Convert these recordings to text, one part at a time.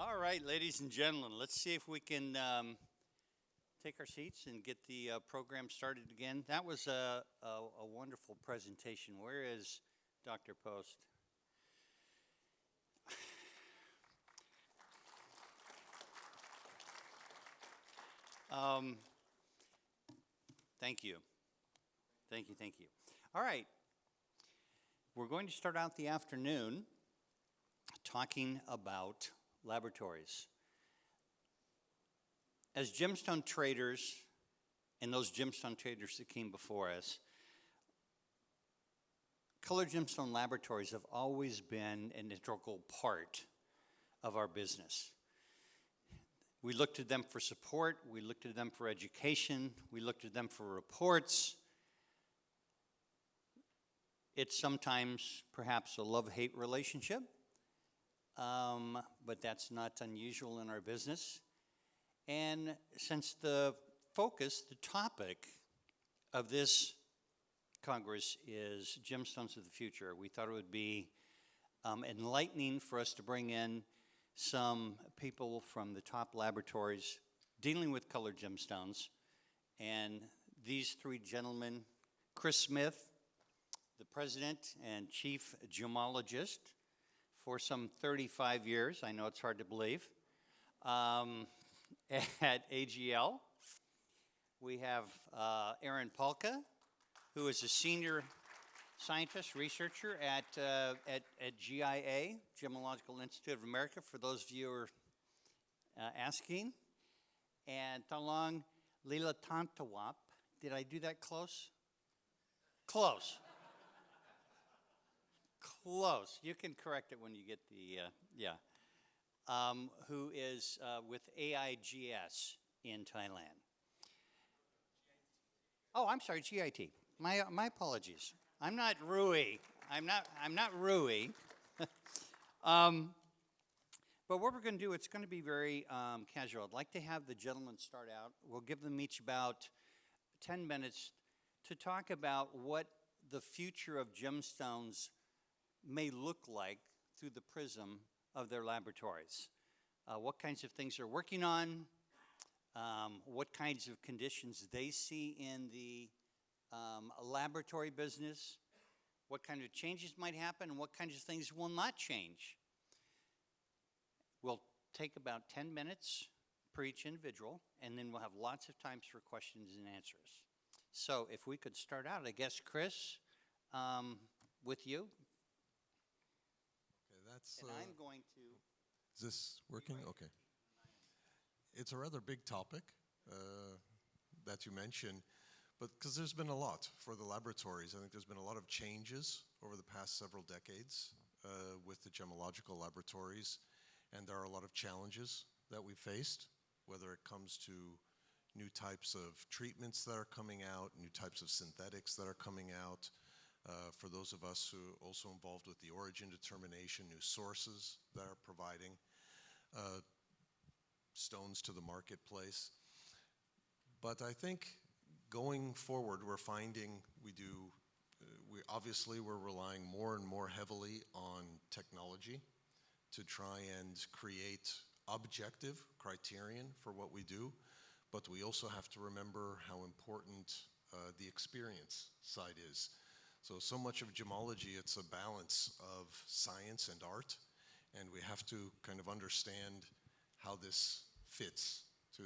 All right, ladies and gentlemen, let's see if we can take our seats and get the program started again. That was a wonderful presentation. Where is Dr. Post? Thank you. Thank you, thank you. All right, we're going to start out the afternoon talking about laboratories. As gemstone traders, and those gemstone traders that came before us, colored gemstone laboratories have always been an integral part of our business. We looked to them for support, we looked to them for education, we looked to them for reports. It's sometimes perhaps a love-hate relationship, but that's not unusual in our business. And since the focus, the topic of this Congress is Gemstones of the Future, we thought it would be enlightening for us to bring in some people from the top laboratories dealing with colored gemstones. And these three gentlemen, Chris Smith, the president and chief gemologist for some 35 years, I know it's hard to believe, at AGL. We have Aaron Palke, who is a senior scientist, researcher at GIA, Gemological Institute of America, for those of you who are asking. And Thanong, Leelawatanasuk. Did I do that close? Close. Close. You can correct it when you get the, who is with AIGS in Thailand. Oh, I'm sorry, GIT. My apologies. I'm not Rui. I'm not Rui. But what we're going to do, it's going to be very casual. I'd like to have the gentlemen start out. We'll give them each about 10 minutes to talk about what the future of gemstones may look like through the prism of their laboratories. What kinds of things they're working on, what kinds of conditions they see in the laboratory business, what kind of changes might happen, and what kinds of things will not change. We'll take about 10 minutes per each individual, and then we'll have lots of times for questions and answers. So if we could start out, I guess, Chris, with you. Okay, that's. And I'm going to. Is this working? Okay. It's a rather big topic that you mentioned, but because there's been a lot for the laboratories. I think there's been a lot of changes over the past several decades with the gemological laboratories, and there are a lot of challenges that we've faced, whether it comes to new types of treatments that are coming out, new types of synthetics that are coming out. For those of us who are also involved with the origin determination, new sources that are providing stones to the marketplace. But I think going forward, we're finding we're relying more and more heavily on technology to try and create objective criterion for what we do. But we also have to remember how important the experience side is. So much of gemology, it's a balance of science and art, and we have to kind of understand how this fits to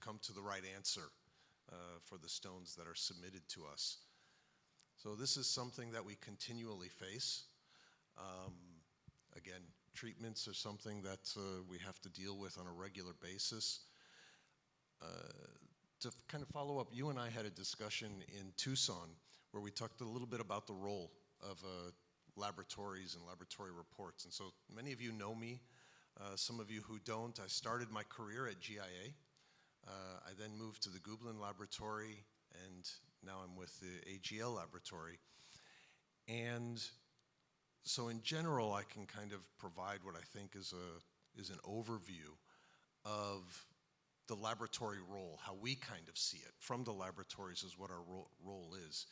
come to the right answer for the stones that are submitted to us. So this is something that we continually face. Again, treatments are something that we have to deal with on a regular basis. To kind of follow up, you and I had a discussion in Tucson where we talked a little bit about the role of laboratories and laboratory reports. And so many of you know me. Some of you who don't, I started my career at GIA. I then moved to the Gublin Laboratory, and now I'm with the AGL Laboratory. And so in general, I can kind of provide what I think is an overview of the laboratory role, how we kind of see it from the laboratories is what our role is.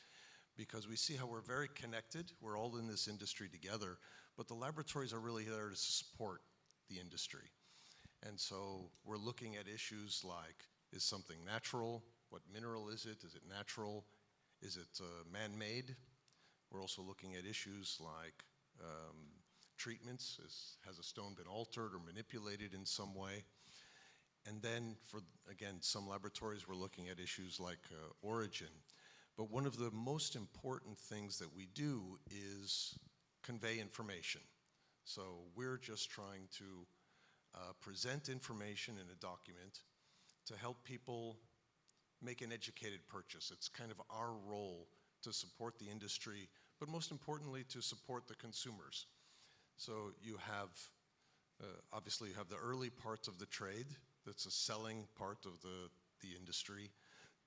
Because we see how we're very connected, we're all in this industry together, but the laboratories are really there to support the industry. And so we're looking at issues like, is something natural? What mineral is it? Is it natural? Is it man-made? We're also looking at issues like treatments. Has a stone been altered or manipulated in some way? And then for, again, some laboratories, we're looking at issues like origin. But one of the most important things that we do is convey information. So we're just trying to present information in a document to help people make an educated purchase. It's kind of our role to support the industry, but most importantly, to support the consumers. So you have, obviously you have the early parts of the trade, that's a selling part of the industry.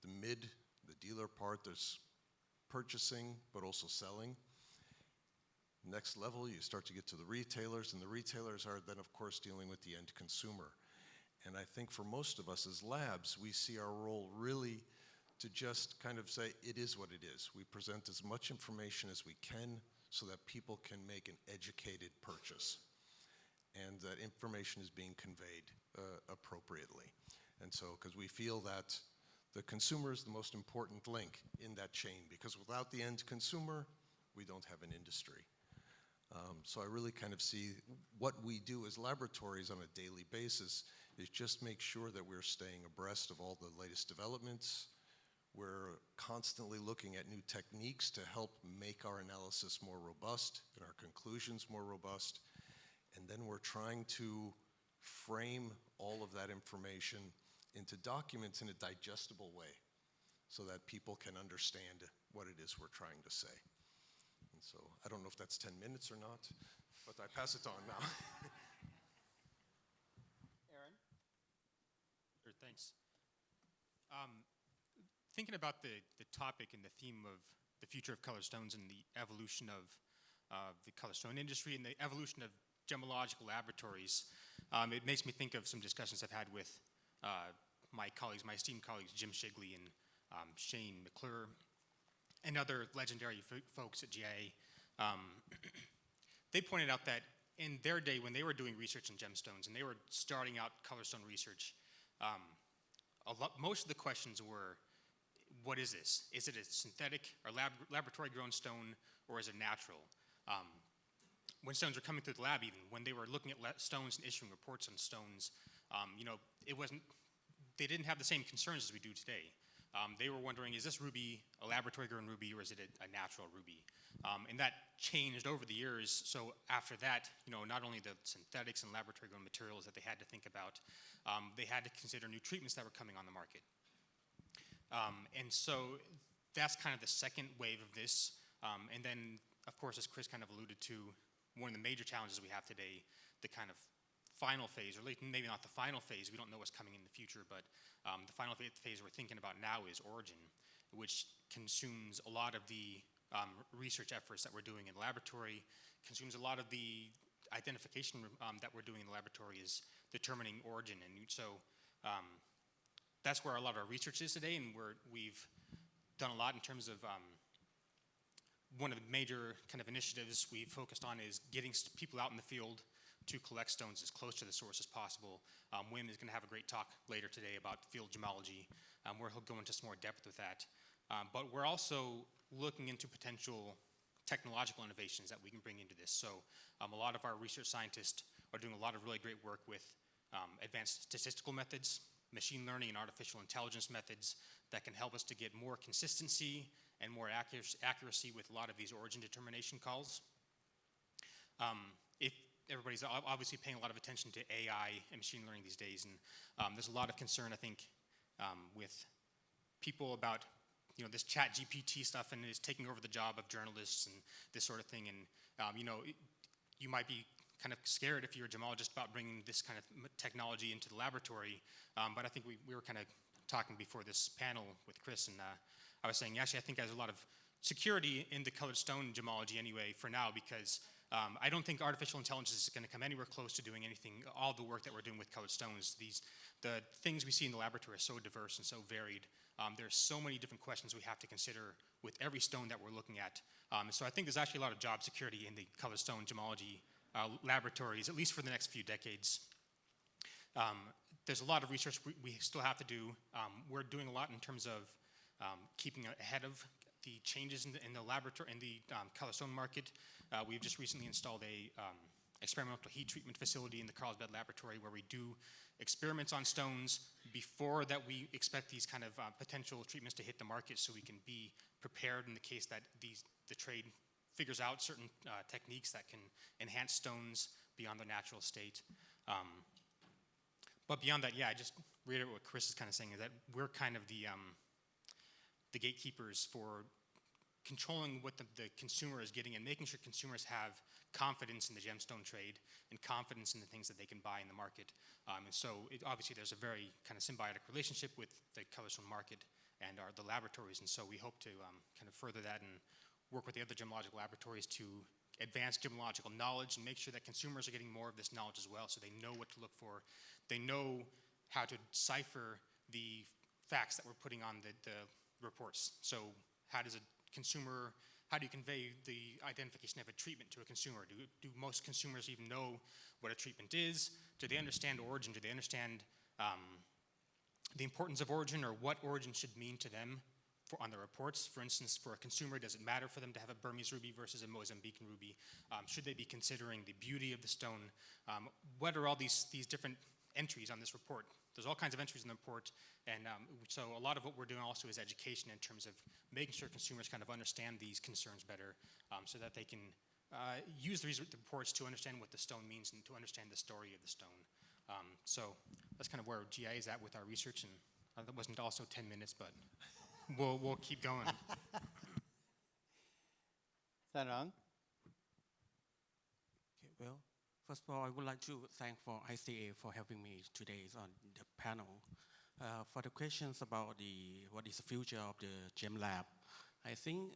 The mid, the dealer part, there's purchasing, but also selling. Next level, you start to get to the retailers, and the retailers are then, of course, dealing with the end consumer. And I think for most of us as labs, we see our role really to just kind of say, it is what it is. We present as much information as we can so that people can make an educated purchase, and that information is being conveyed appropriately. And so, because we feel that the consumer is the most important link in that chain, because without the end consumer, we don't have an industry. So I really kind of see what we do as laboratories on a daily basis is just make sure that we're staying abreast of all the latest developments. We're constantly looking at new techniques to help make our analysis more robust and our conclusions more robust. And then we're trying to frame all of that information into documents in a digestible way so that people can understand what it is we're trying to say. And so I don't know if that's 10 minutes or not, but I pass it on now. Aaron? Sure, thanks. Thinking about the topic and the theme of the future of color stones and the evolution of the color stone industry and the evolution of gemological laboratories, it makes me think of some discussions I've had with my colleagues, my esteemed colleagues, Jim Shigley and Shane McClure, and other legendary folks at GIA. They pointed out that in their day, when they were doing research on gemstones and they were starting out color stone research, most of the questions were, what is this? Is it a synthetic or laboratory-grown stone, or is it natural? When stones were coming through the lab, even when they were looking at stones and issuing reports on stones, they didn't have the same concerns as we do today. They were wondering, is this ruby a laboratory-grown ruby, or is it a natural ruby? And that changed over the years. So after that, not only the synthetics and laboratory-grown materials that they had to think about, they had to consider new treatments that were coming on the market. And so that's kind of the second wave of this. And then, of course, as Chris kind of alluded to, one of the major challenges we have today, the kind of final phase, or maybe not the final phase, we don't know what's coming in the future, but the final phase we're thinking about now is origin, which consumes a lot of the research efforts that we're doing in the laboratory, consumes a lot of the identification that we're doing in the laboratory is determining origin. And so that's where a lot of our research is today, and we've done a lot in terms of one of the major kind of initiatives we've focused on is getting people out in the field to collect stones as close to the source as possible. Wim is going to have a great talk later today about field gemology, where he'll go into some more depth with that. But we're also looking into potential technological innovations that we can bring into this. So a lot of our research scientists are doing a lot of really great work with advanced statistical methods, machine learning and artificial intelligence methods that can help us to get more consistency and more accuracy with a lot of these origin determination calls. If everybody's obviously paying a lot of attention to AI and machine learning these days, and there's a lot of concern, I think, with people about this chat GPT stuff, and it's taking over the job of journalists and this sort of thing. And you might be kind of scared if you're a gemologist about bringing this kind of technology into the laboratory. But I think we were kind of talking before this panel with Chris, and I was saying, actually, I think there's a lot of security in the colored stone gemology anyway for now, because I don't think artificial intelligence is going to come anywhere close to doing anything, all the work that we're doing with colored stones. The things we see in the laboratory are so diverse and so varied. There's so many different questions we have to consider with every stone that we're looking at. So I think there's actually a lot of job security in the colored stone gemology laboratories, at least for the next few decades. There's a lot of research we still have to do. We're doing a lot in terms of keeping ahead of the changes in the laboratory, in the color stone market. We've just recently installed a experimental heat treatment facility in the Carlsbad Laboratory where we do experiments on stones before that we expect these kind of potential treatments to hit the market, so we can be prepared in the case that the trade figures out certain techniques that can enhance stones beyond their natural state. But beyond that, yeah, I just reiterate what Chris is kind of saying, is that we're kind of the gatekeepers for controlling what the consumer is getting and making sure consumers have confidence in the gemstone trade and confidence in the things that they can buy in the market. And so obviously there's a very kind of symbiotic relationship with the colorstone market and the laboratories, and so we hope to kind of further that and work with the other gemological laboratories to advance gemological knowledge and make sure that consumers are getting more of this knowledge as well, so they know what to look for. They know how to decipher the facts that we're putting on the reports. So how do you convey the identification of a treatment to a consumer? Do most consumers even know what a treatment is? Do they understand origin? Do they understand the importance of origin, or what origin should mean to them on the reports? For instance, for a consumer, does it matter for them to have a Burmese ruby versus a Mozambican ruby? Should they be considering the beauty of the stone? What are all these different entries on this report? There's all kinds of entries in the report, and so a lot of what we're doing also is education in terms of making sure consumers kind of understand these concerns better, so that they can use these reports to understand what the stone means and to understand the story of the stone. So that's kind of where GIA is at with our research, and that wasn't also 10 minutes, but we'll keep going. Thanong? Okay, well, first of all, I would like to thank for ICA for having me today on the panel. For the questions about what is the future of the Gem Lab, I think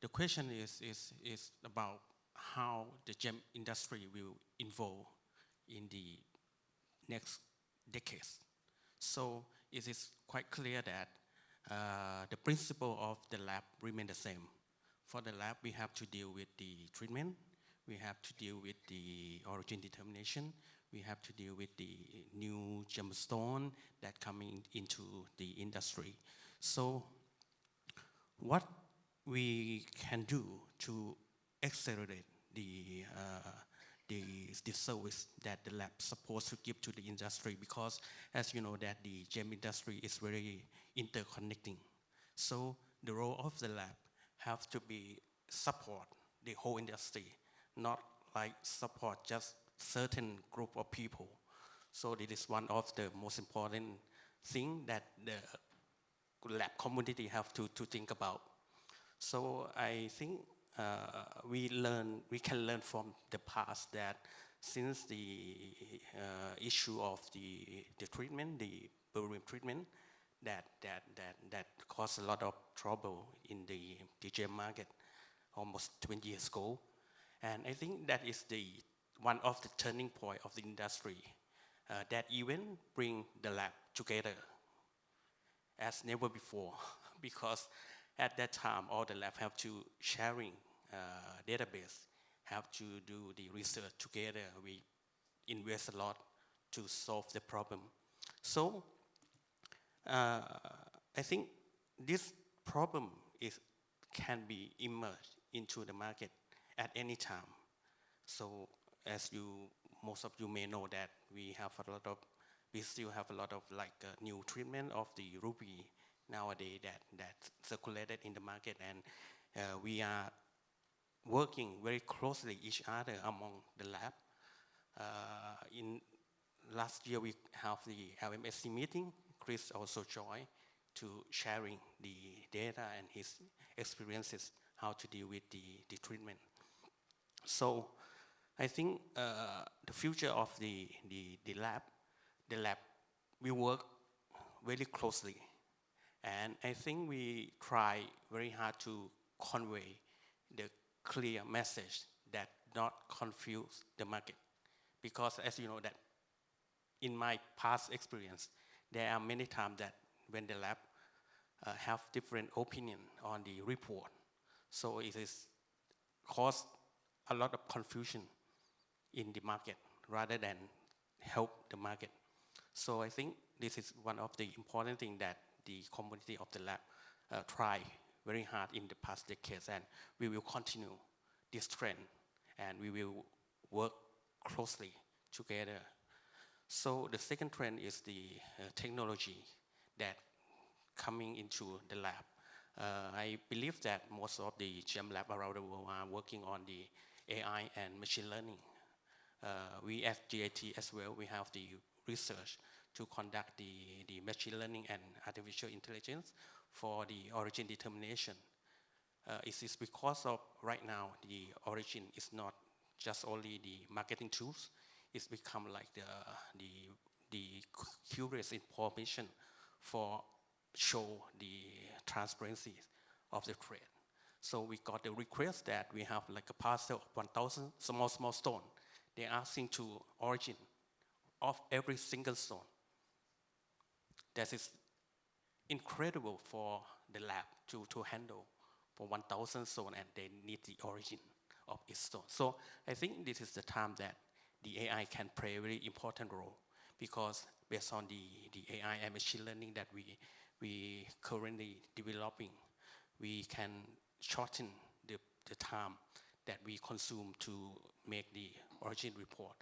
the question is about how the gem industry will evolve in the next decades. So it is quite clear that the principle of the lab remain the same. For the lab, we have to deal with the treatment, we have to deal with the origin determination, we have to deal with the new gemstone that coming into the industry. So what we can do to accelerate the service that the lab is supposed to give to the industry, because as you know that the gem industry is very interconnecting. So the role of the lab have to be support the whole industry, not like support just certain group of people. So this is one of the most important thing that the lab community have to think about. So I think we can learn from the past that since the issue of the treatment, the barium treatment, that caused a lot of trouble in the gem market almost 20 years ago. And I think that is one of the turning point of the industry. That event bring the lab together as never before, because at that time all the lab have to sharing database, have to do the research together. We invest a lot to solve the problem. So I think this problem can be emerged into the market at any time. So as most of you may know that we still have a lot of new treatment of the ruby nowadays that circulated in the market, and we are working very closely each other among the lab. In last year we have the LMSC meeting. Chris also joined to sharing the data and his experiences how to deal with the treatment. So I think the future of the lab will work very closely, and I think we try very hard to convey the clear message that not confuse the market, because as you know that in my past experience there are many times that when the lab have different opinion on the report, so it is cause a lot of confusion in the market rather than help the market. So I think this is one of the important things that the community of the lab try very hard in the past decades, and we will continue this trend, and we will work closely together. So the second trend is the technology that coming into the lab. I believe that most of the GEM lab around the world are working on the AI and machine learning. We at GIT as well, we have the research to conduct the machine learning and artificial intelligence for the origin determination. It is because of right now the origin is not just only the marketing tools, it's become like the curious information for show the transparency of the trade. So we got the request that we have like a parcel of 1,000 small stone. They're asking to origin of every single stone. That is incredible for the lab to handle for 1,000 stone, and they need the origin of each stone. So I think this is the time that the AI can play a very important role, because based on the AI and machine learning that we currently developing, we can shorten the time that we consume to make the origin report.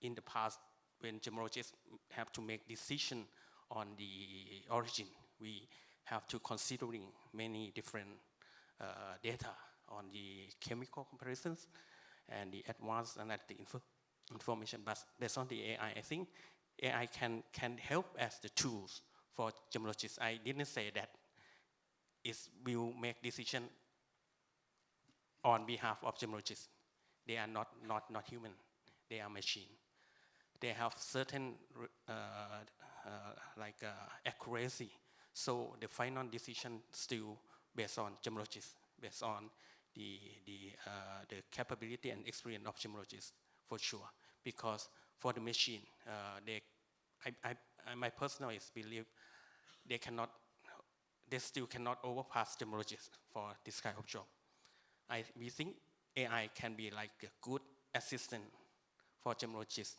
In the past, when gemologists have to make decision on the origin, we have to considering many different data on the chemical comparisons and the advanced analytic information. But based on the AI, I think AI can help as the tools for gemologists. I didn't say that it will make decision on behalf of gemologists. They are not human. They are machine. They have certain accuracy. So the final decision still based on gemologists, based on the capability and experience of gemologists for sure. Because for the machine, my personal belief, they still cannot overpass gemologists for this kind of job. We think AI can be like a good assistant for gemologists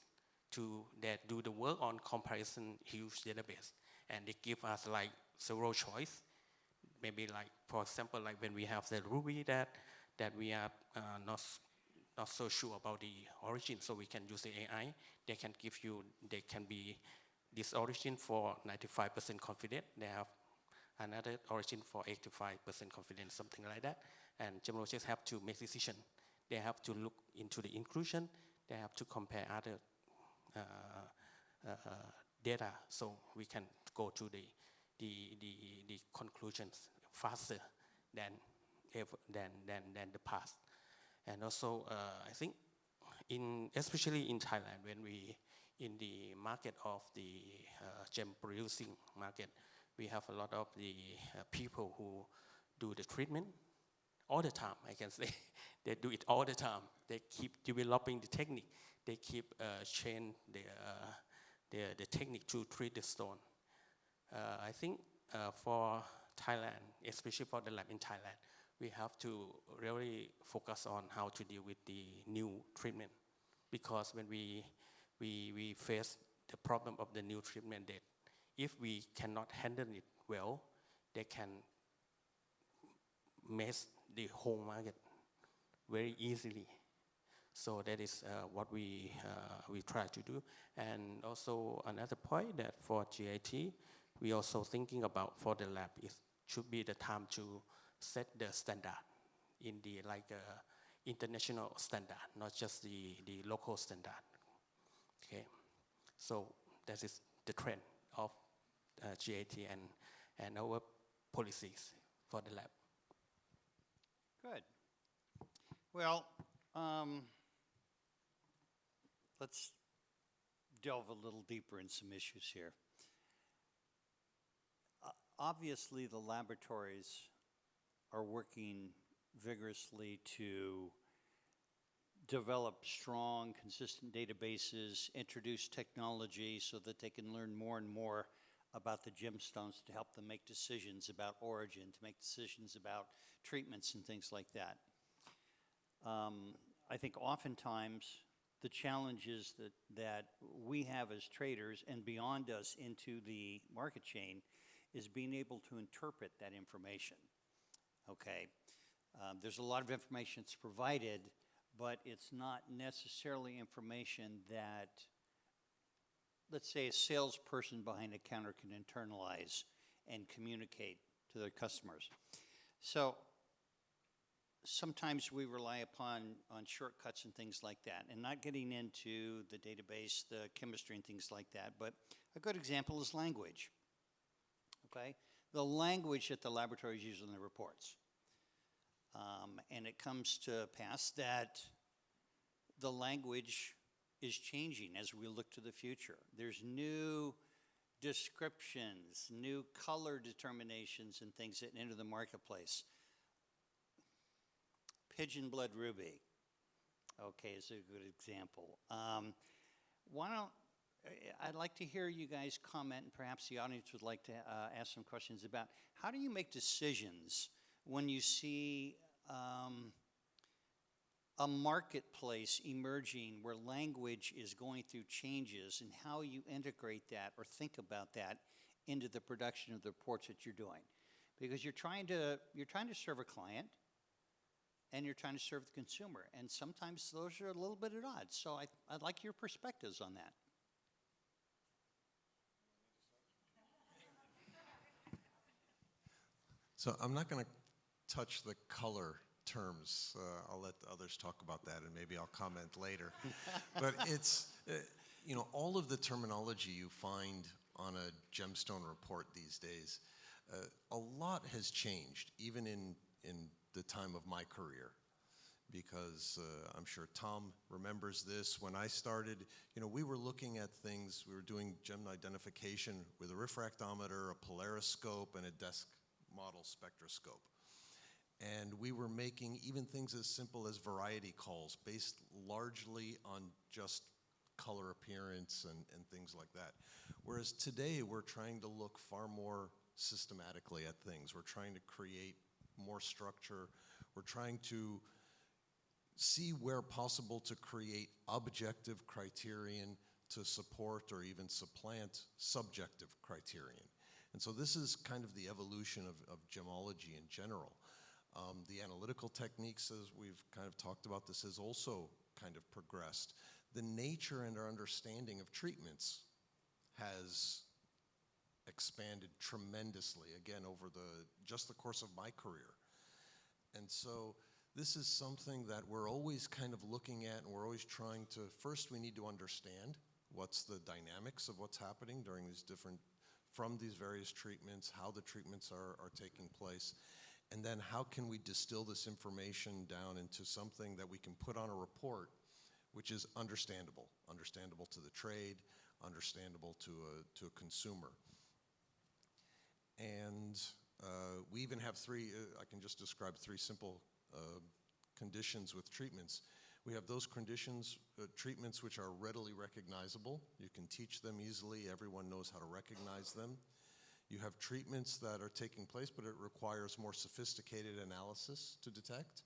to that do the work on comparison huge database, and they give us like several choice. Maybe like, for example, like when we have the ruby that we are not so sure about the origin, so we can use the AI. They can be this origin for 95% confident. They have another origin for 85% confidence, something like that. And gemologists have to make decision. They have to look into the inclusion. They have to compare other data, so we can go to the conclusions faster than the past. And also, I think especially in Thailand, when we in the market of the gem producing market, we have a lot of the people who do the treatment all the time. I can say they do it all the time. They keep developing the technique. They keep change the technique to treat the stone. I think for Thailand, especially for the lab in Thailand, we have to really focus on how to deal with the new treatment, because when we face the problem of the new treatment, that if we cannot handle it well, they can mess the whole market very easily. So that is what we try to do. And also another point that for GIT, we also thinking about for the lab, it should be the time to set the standard in the international standard, not just the local standard. Okay, so that is the trend of GIT and our policies for the lab. Good. Well, let's delve a little deeper in some issues here. Obviously, the laboratories are working vigorously to develop strong, consistent databases, introduce technology so that they can learn more and more about the gemstones to help them make decisions about origin, to make decisions about treatments and things like that. I think oftentimes the challenges that we have as traders and beyond us into the market chain is being able to interpret that information. Okay, there's a lot of information that's provided, but it's not necessarily information that, let's say, a salesperson behind a counter can internalize and communicate to their customers. So sometimes we rely upon shortcuts and things like that, and not getting into the database, the chemistry and things like that, but a good example is language. Okay, the language that the laboratories use in their reports. And it comes to pass that the language is changing as we look to the future. There's new descriptions, new color determinations and things that enter the marketplace. Pigeon blood ruby, okay, is a good example. I'd like to hear you guys comment, and perhaps the audience would like to ask some questions about how do you make decisions when you see a marketplace emerging where language is going through changes, and how you integrate that or think about that into the production of the reports that you're doing, because you're trying to serve a client and you're trying to serve the consumer, and sometimes those are a little bit at odds. So I'd like your perspectives on that. So I'm not going to touch the color terms. I'll let others talk about that, and maybe I'll comment later. But it's, all of the terminology you find on a Gemstone report these days, a lot has changed, even in the time of my career. Because I'm sure Tom remembers this. When I started, we were looking at things, we were doing gem identification with a refractometer, a polariscope, and a desk model spectroscope. And we were making even things as simple as variety calls based largely on just color appearance and things like that. Whereas today we're trying to look far more systematically at things. We're trying to create more structure. We're trying to see where possible to create objective criterion to support or even supplant subjective criterion. And so this is kind of the evolution of gemology in general. The analytical techniques, as we've kind of talked about, this has also kind of progressed. The nature and our understanding of treatments has expanded tremendously, again, over just the course of my career. And so this is something that we're always kind of looking at, and we're always trying to, first we need to understand what's the dynamics of what's happening during from these various treatments, how the treatments are taking place, and then how can we distill this information down into something that we can put on a report which is understandable to the trade, understandable to a consumer. And we even have I can just describe three simple conditions with treatments. We have those conditions, treatments which are readily recognizable. You can teach them easily. Everyone knows how to recognize them. You have treatments that are taking place, but it requires more sophisticated analysis to detect.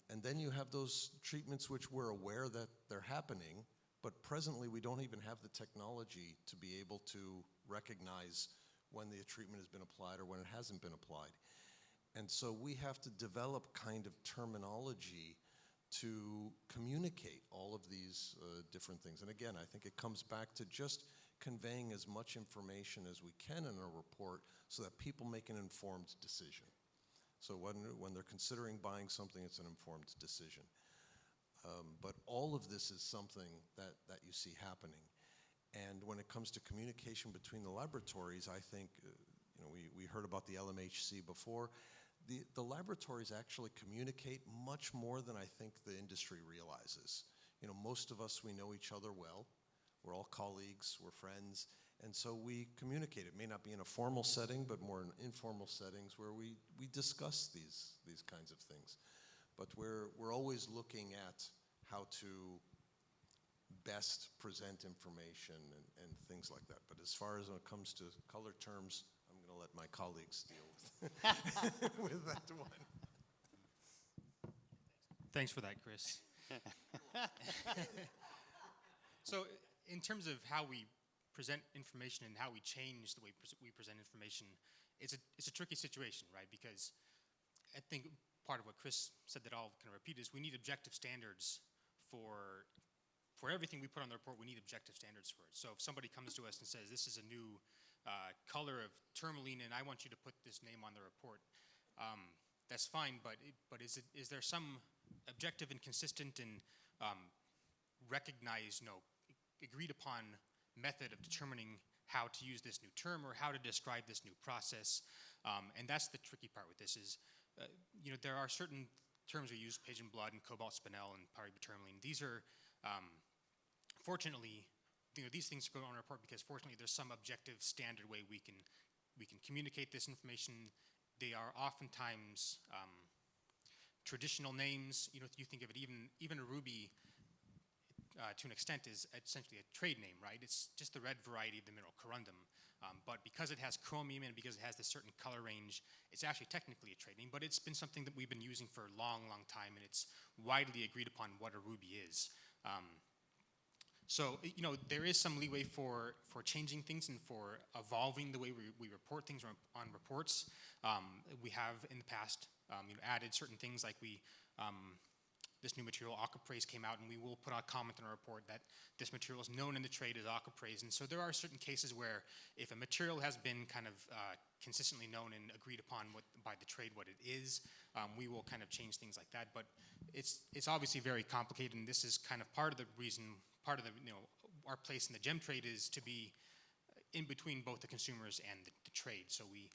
And then you have those treatments which we're aware that they're happening, but presently we don't even have the technology to be able to recognize when the treatment has been applied or when it hasn't been applied. And so we have to develop kind of terminology to communicate all of these different things. And again, I think it comes back to just conveying as much information as we can in a report so that people make an informed decision. So when they're considering buying something, it's an informed decision. But all of this is something that you see happening. And when it comes to communication between the laboratories, I think, we heard about the LMHC before. The laboratories actually communicate much more than I think the industry realizes. Most of us, we know each other well. We're all colleagues, we're friends, and so we communicate. It may not be in a formal setting, but more in informal settings where we discuss these kinds of things. But we're always looking at how to best present information and things like that. But as far as when it comes to color terms, I'm going to let my colleagues deal with that one. Thanks for that, Chris. So in terms of how we present information and how we change the way we present information, it's a tricky situation, right? Because I think part of what Chris said that I'll kind of repeat is we need objective standards for everything we put on the report. We need objective standards for it. So if somebody comes to us and says, this is a new color of tourmaline and I want you to put this name on the report, that's fine, but is there some objective and consistent and recognized, agreed upon method of determining how to use this new term or how to describe this new process? And that's the tricky part with this is, there are certain terms we use, pigeon blood and cobalt spinel and pyributyramine. These are, fortunately, these things go on a report because fortunately there's some objective standard way we can communicate this information. They are oftentimes traditional names. If you think of it, even a ruby, to an extent, is essentially a trade name, right? It's just the red variety of the mineral corundum. But because it has chromium and because it has this certain color range, it's actually technically a trade name, but it's been something that we've been using for a long, long time, and it's widely agreed upon what a ruby is. So there is some leeway for changing things and for evolving the way we report things on reports. We have in the past added certain things like this new material, aquaprase, came out, and we will put a comment in our report that this material is known in the trade as aquaprase. And so there are certain cases where if a material has been kind of consistently known and agreed upon by the trade what it is, we will kind of change things like that. But it's obviously very complicated, and this is kind of part of the reason, our place in the gem trade is to be in between both the consumers and the trade. So we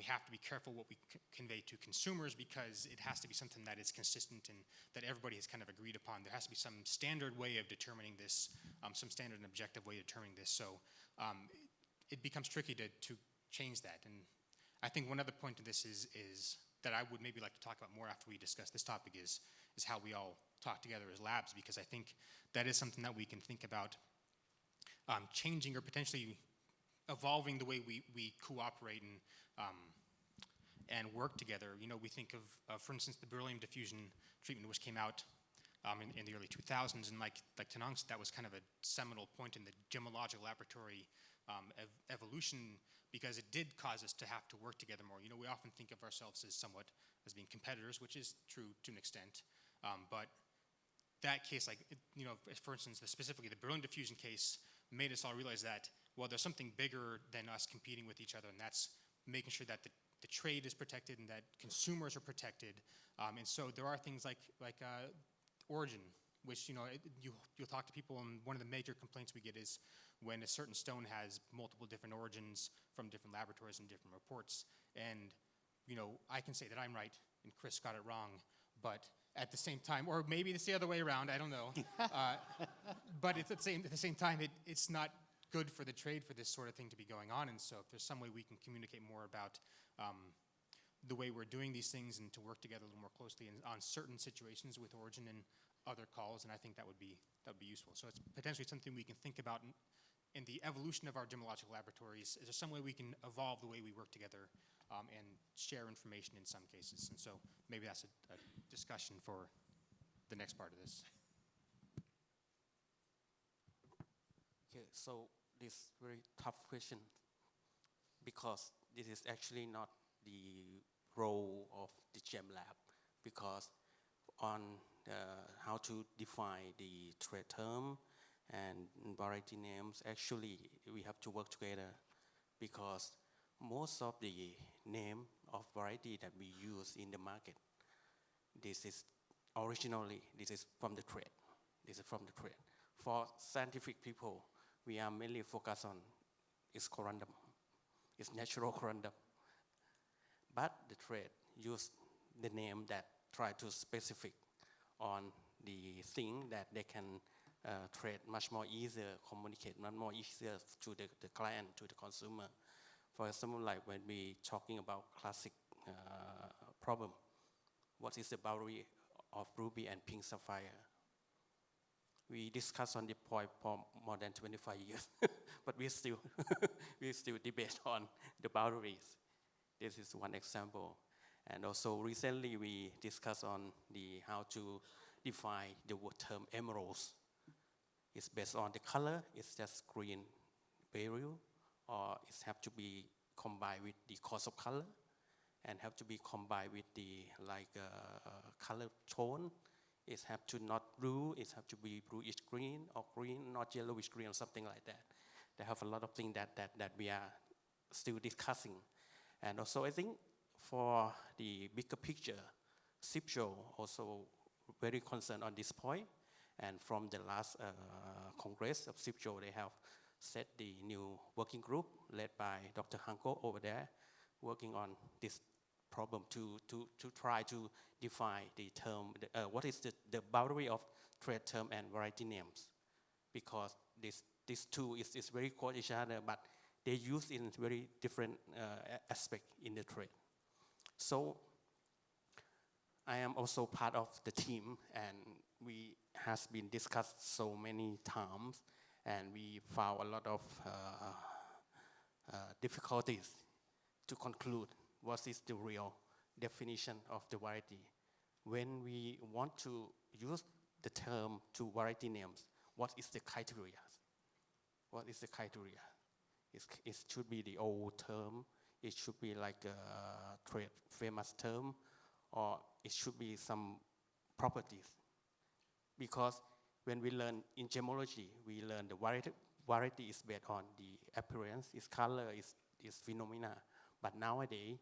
have to be careful what we convey to consumers because it has to be something that is consistent and that everybody has kind of agreed upon. There has to be some standard way of determining this, some standard and objective way of determining this. So it becomes tricky to change that. And I think one other point to this is that I would maybe like to talk about more after we discuss this topic is how we all talk together as labs, because I think that is something that we can think about changing or potentially evolving the way we cooperate and work together. We think of for instance, the beryllium diffusion treatment, which came out in the early 2000s, and like Thanong said, that was kind of a seminal point in the gemological laboratory evolution, because it did cause us to have to work together more. We often think of ourselves as being competitors, which is true to an extent, but that case, for instance, specifically the beryllium diffusion case, made us all realize that, well, there's something bigger than us competing with each other, and that's making sure that the trade is protected and that consumers are protected. And so there are things like origin, which you'll talk to people, and one of the major complaints we get is when a certain stone has multiple different origins from different laboratories and different reports. And I can say that I'm right and Chris got it wrong, but at the same time, or maybe it's the other way around, I don't know. But it's at the same time, it's not good for the trade for this sort of thing to be going on. And so if there's some way we can communicate more about the way we're doing these things and to work together a little more closely on certain situations with origin and other calls, and I think that would be useful. So it's potentially something we can think about in the evolution of our gemological laboratories. Is there some way we can evolve the way we work together and share information in some cases? And so maybe that's a discussion for the next part of this. Okay, so this very tough question, because this is actually not the role of the Gem Lab, because on how to define the trade term and variety names, actually we have to work together, because most of the name of variety that we use in the market, this is from the trade. This is from the trade. For scientific people, we are mainly focused on its corundum, its natural corundum. But the trade use the name that try to specific on the thing that they can trade much more easier, communicate much more easier to the client, to the consumer. For example, like when we talking about classic problem, what is the boundary of ruby and pink sapphire? We discussed on the point for more than 25 years, but we still debate on the boundaries. This is one example. And also recently we discussed on how to define the word term emeralds. It's based on the color, it's just green beryl, or it have to be combined with the course of color, and have to be combined with the color tone. It have to not blue, it have to be bluish green, or green, not yellowish green, or something like that. They have a lot of things that we are still discussing. And also I think for the bigger picture, CIPJO also very concerned on this point. And from the last Congress of CIPJO, they have set the new working group led by Dr. Hanko over there, working on this problem to try to define the term, what is the boundary of trade term and variety names. Because these two is very close each other, but they use in very different aspect in the trade. So I am also part of the team, and we has been discussed so many times, and we found a lot of difficulties to conclude what is the real definition of the variety. When we want to use the term to variety names, what is the criteria? What is the criteria? It should be the old term, it should be like a trade famous term, or it should be some properties. Because when we learn in gemology, we learn the variety is based on the appearance, its color, its phenomena. But nowadays,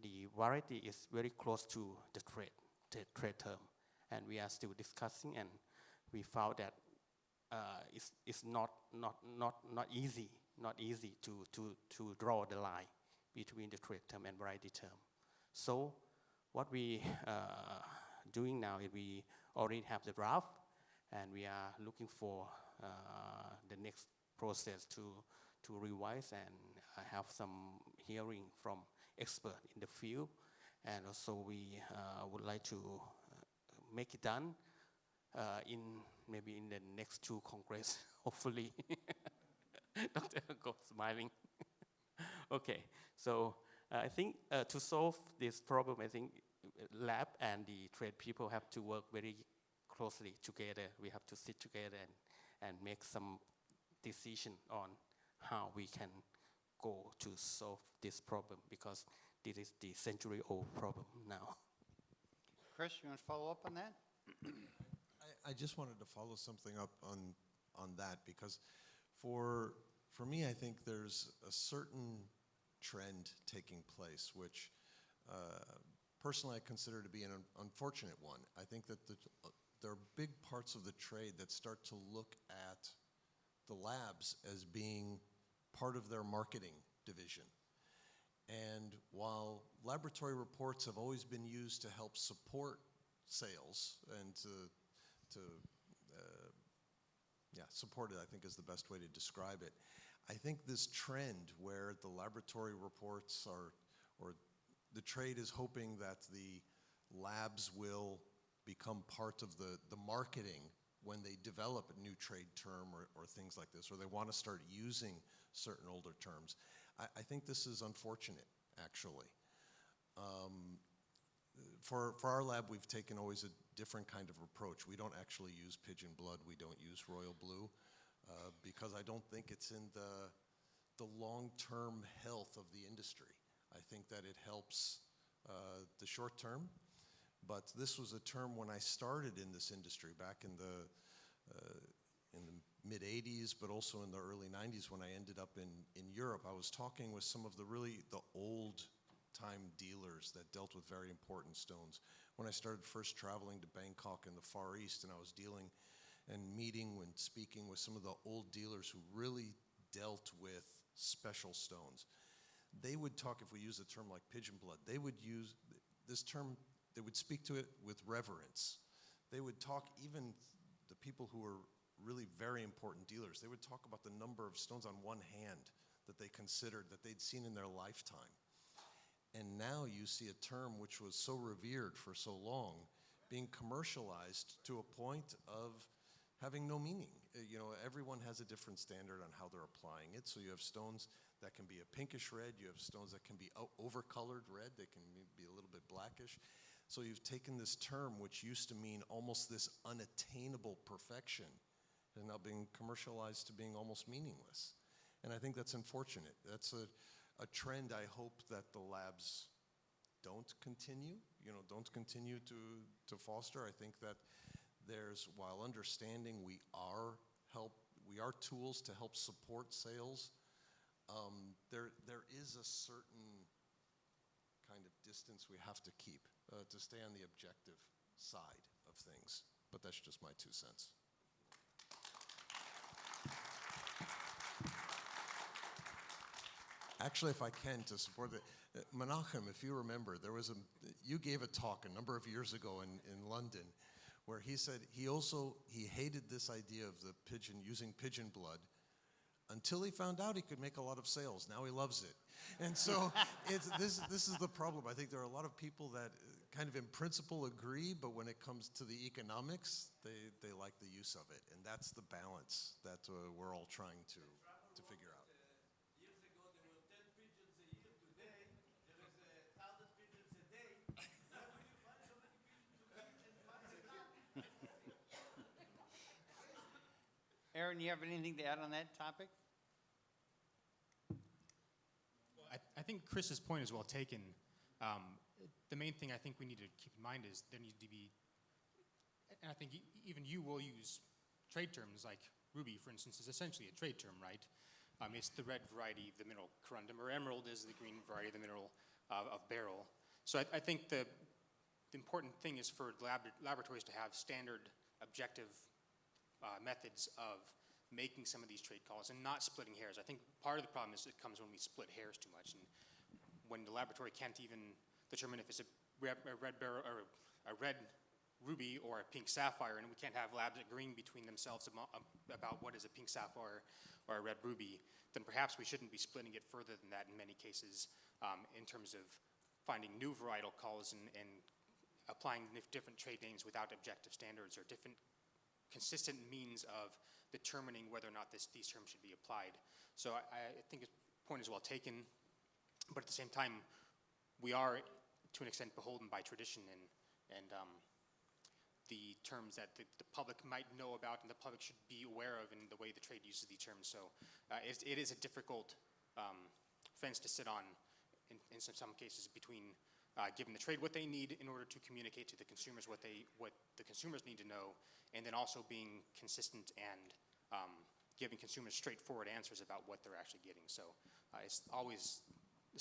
the variety is very close to the trade term. And we are still discussing, and we found that it's not easy to draw the line between the trade term and variety term. So what we doing now is we already have the draft, and we are looking for the next process to revise and have some hearing from experts in the field. And also we would like to make it done maybe in the next 2 Congress, hopefully. Dr. Go smiling. Okay, so I think to solve this problem, I think lab and the trade people have to work very closely together. We have to sit together and make some decision on how we can go to solve this problem, because this is the century-old problem now. Chris, you want to follow up on that? I just wanted to follow something up on that, because for me, I think there's a certain trend taking place, which personally I consider to be an unfortunate one. I think that there are big parts of the trade that start to look at the labs as being part of their marketing division. And while laboratory reports have always been used to help support sales and support it, I think, is the best way to describe it. I think this trend where the laboratory reports are, or the trade is hoping that the labs will become part of the marketing when they develop a new trade term or things like this, or they want to start using certain older terms. I think this is unfortunate, actually. For our lab, we've taken always a different kind of approach. We don't actually use pigeon blood. We don't use royal blue, because I don't think it's in the long-term health of the industry. I think that it helps the short term, but this was a term when I started in this industry back in the mid-'80s, but also in the early '90s when I ended up in Europe. I was talking with some of the old-time dealers that dealt with very important stones. When I started first traveling to Bangkok in the Far East, and I was dealing and meeting and speaking with some of the old dealers who really dealt with special stones. They would talk, if we use a term like pigeon blood, they would use this term, they would speak to it with reverence. They would talk, even the people who were really very important dealers, they would talk about the number of stones on one hand that they considered that they'd seen in their lifetime. And now you see a term which was so revered for so long being commercialized to a point of having no meaning. You know, everyone has a different standard on how they're applying it. So you have stones that can be a pinkish red, you have stones that can be overcolored red, they can be a little bit blackish. So you've taken this term, which used to mean almost this unattainable perfection, and now being commercialized to being almost meaningless. And I think that's unfortunate. That's a trend I hope that the labs don't continue, don't continue to foster. I think that while understanding we are tools to help support sales, there is a certain kind of distance we have to keep to stay on the objective side of things. But that's just my 2 cents. Actually, if I can, to support it, Menachem, if you remember, you gave a talk a number of years ago in London where he said he hated this idea of the using pigeon blood until he found out he could make a lot of sales. Now he loves it. And so this is the problem. I think there are a lot of people that kind of in principle agree, but when it comes to the economics, they like the use of it. And that's the balance that we're all trying to figure out. Years ago, there were 10 pigeons a year. Today, there is 1,000 pigeons a day. Where do you find so many pigeons to catch and find them out? Aaron, you have anything to add on that topic? I think Chris's point is well taken. The main thing I think we need to keep in mind is there needs to be, and I think even you will use trade terms like ruby, for instance, is essentially a trade term, right? It's the red variety of the mineral corundum, or emerald is the green variety of the mineral of beryl. So I think the important thing is for laboratories to have standard objective methods of making some of these trade calls and not splitting hairs. I think part of the problem is it comes when we split hairs too much, and when the laboratory can't even determine if it's a red beryl or a red ruby or a pink sapphire, and we can't have labs agreeing between themselves about what is a pink sapphire or a red ruby, then perhaps we shouldn't be splitting it further than that in many cases in terms of finding new varietal calls and applying different trade names without objective standards or different consistent means of determining whether or not these terms should be applied. So I think the point is well taken, but at the same time, we are to an extent beholden by tradition and the terms that the public might know about and the public should be aware of in the way the trade uses the terms. So it is a difficult fence to sit on in some cases between giving the trade what they need in order to communicate to the consumers what the consumers need to know, and then also being consistent and giving consumers straightforward answers about what they're actually getting. So it's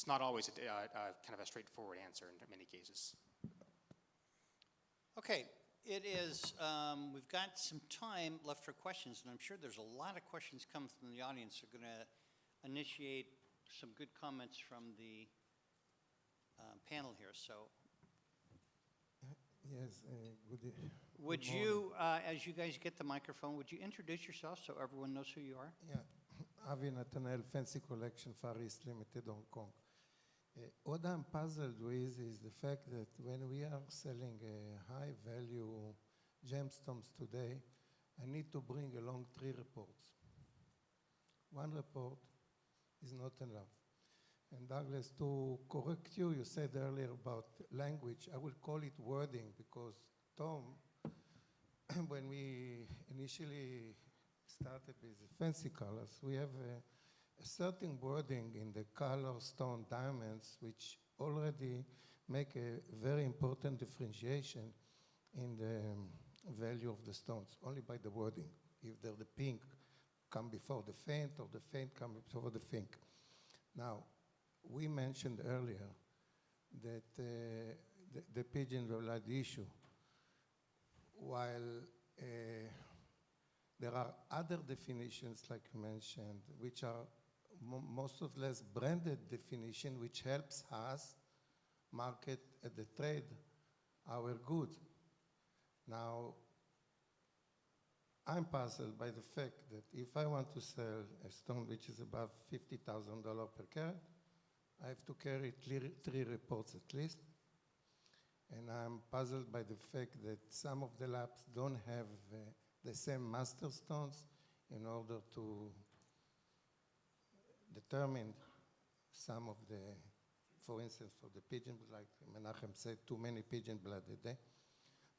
not always a kind of a straightforward answer in many cases. Okay, it is, we've got some time left for questions, and I'm sure there's a lot of questions coming from the audience. We're going to initiate some good comments from the panel here. So Yes, good. would good you, as you guys get the microphone, would you introduce yourself so everyone knows who you are? morning. Yeah, Avi Nathanael, Fancy Collection, Far East Limited, Hong Kong. What I'm puzzled with is the fact that when we are selling high-value gemstones today, I need to bring along 3 reports. One report is not enough. And Douglas, to correct you, you said earlier about language. I will call it wording because Tom, when we initially started with the fancy colors, we have a certain wording in the color stone diamonds which already make a very important differentiation in the value of the stones, only by the wording. If they're the pink come before the faint or the faint come before the pink. Now, we mentioned earlier that the pigeon blood issue, while there are other definitions, like you mentioned, which are most or less branded definition, which helps us market at the trade our good. Now, I'm puzzled by the fact that if I want to sell a stone which is above $50,000 per carat, I have to carry 3 reports at least. And I'm puzzled by the fact that some of the labs don't have the same master stones in order to determine some of the for instance, for the pigeon, like Menachem said, too many pigeon blood a day.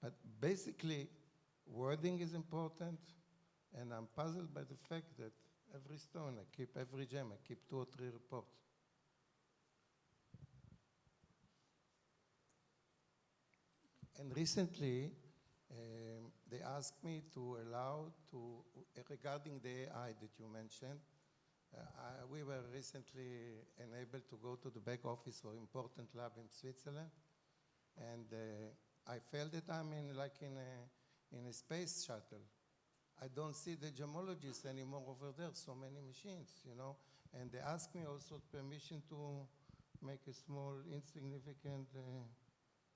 But basically, wording is important, and I'm puzzled by the fact that every stone, every gem, I keep 2 or 3 reports. And recently, they asked me to allow regarding the AI that you mentioned, we were recently enabled to go to the back office for important lab in Switzerland, and I felt that I'm in a space shuttle. I don't see the gemologists anymore over there, so many machines, you know. And they asked me also permission to make a small, insignificant,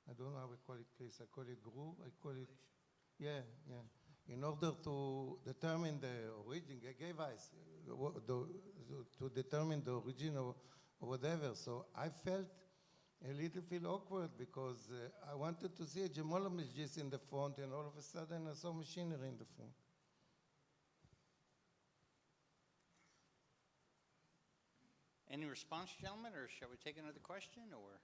I don't know how we call it, Chris. I call it groove. I call it, yeah. In order to determine the origin, they gave us to determine the origin or whatever. So I felt a little bit awkward because I wanted to see a gemologist in the front, and all of a sudden I saw machinery in the front. Any response, gentlemen, or shall we take another question, or?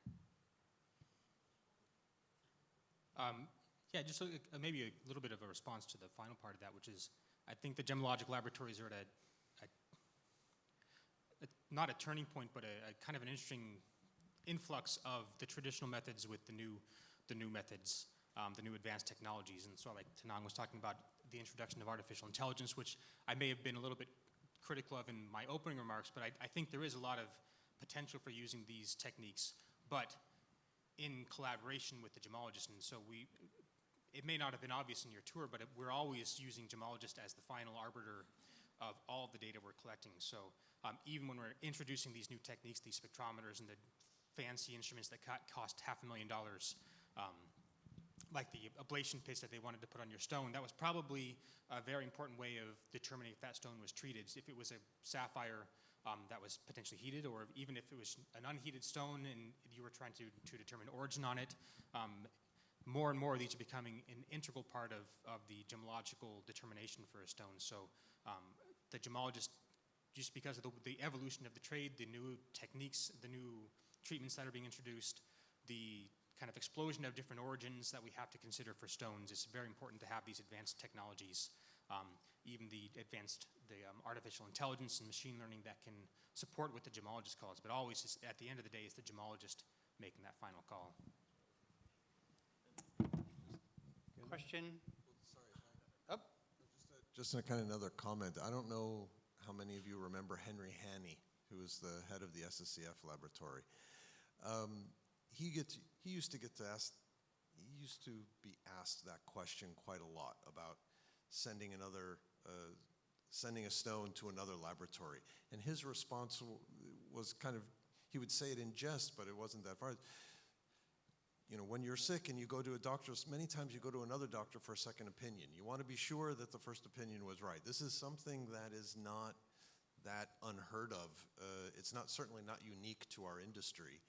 Yeah, just maybe a little bit of a response to the final part of that, which is I think the Gemological laboratories are at not a turning point, but a kind of an interesting influx of the traditional methods with the new methods, the new advanced technologies. And so like Thanong was talking about the introduction of artificial intelligence, which I may have been a little bit critical of in my opening remarks, but I think there is a lot of potential for using these techniques, but in collaboration with the gemologist. And so it may not have been obvious in your tour, but we're always using gemologist as the final arbiter of all of the data we're collecting. So even when we're introducing these new techniques, these spectrometers and the fancy instruments that cost $500,000, like the ablation pits that they wanted to put on your stone, that was probably a very important way of determining if that stone was treated. If it was a sapphire that was potentially heated, or even if it was an unheated stone and you were trying to determine origin on it, more and more of these are becoming an integral part of the gemological determination for a stone. So the gemologist, just because of the evolution of the trade, the new techniques, the new treatments that are being introduced, the kind of explosion of different origins that we have to consider for stones, it's very important to have these advanced technologies, even the artificial intelligence and machine learning that can support what the gemologist calls. But always, at the end of the day, it's the gemologist making that final call. Question? Sorry. Just a kind of another comment. I don't know how many of you remember Henry Haney, who was the head of the SSCF laboratory. He used to be asked that question quite a lot about sending a stone to another laboratory. And his response was kind of, he would say it in jest, but it wasn't that far. You know, when you're sick and you go to a doctor, many times you go to another doctor for a second opinion. You want to be sure that the first opinion was right. This is something that is not that unheard of. It's certainly not unique to our industry.